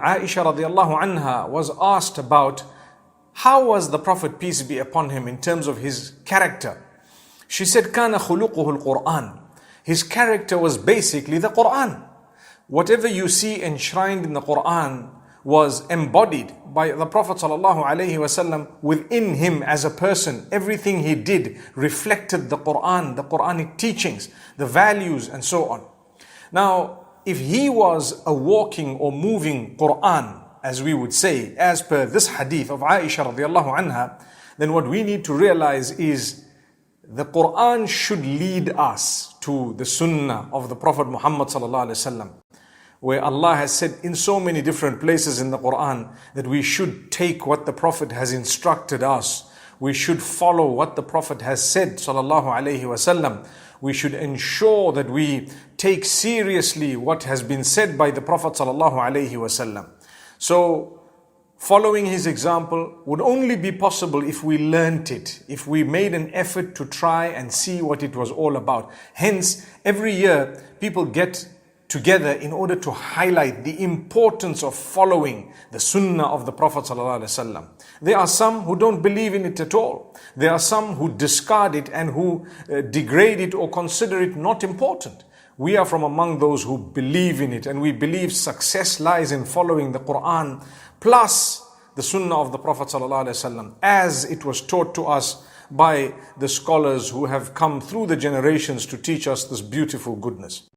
Aisha radiallahu anha was asked about how was the Prophet, peace be upon him, in terms of his character. She said, كَانَ خُلُقُهُ الْقُرْآنِ. His character was basically the Quran. Whatever you see enshrined in the Quran was embodied by the Prophet ﷺ within him as a person. Everything he did reflected the Quran, the Quranic teachings, the values, and so on. Now, if he was a walking or moving Quran, as we would say, as per this hadith of Aisha radiallahu anha, then what we need to realize is the Quran should lead us to the Sunnah of the Prophet Muhammad sallallahu alaihi wasallam, where Allah has said in so many different places in the Quran that we should take what the Prophet has instructed us. We should follow what the Prophet has said sallallahu alaihi wasallam. We should ensure that we take seriously what has been said by the Prophet sallallahu alaihi wasallam. So following his example would only be possible if we learnt it, if we made an effort to try and see what it was all about. Hence, every year people get together in order to highlight the importance of following the Sunnah of the Prophet ﷺ. There are some who don't believe in it at all. There are some who discard it and who degrade it or consider it not important. We are from among those who believe in it, and we believe success lies in following the Quran plus the Sunnah of the Prophet ﷺ as it was taught to us by the scholars who have come through the generations to teach us this beautiful goodness.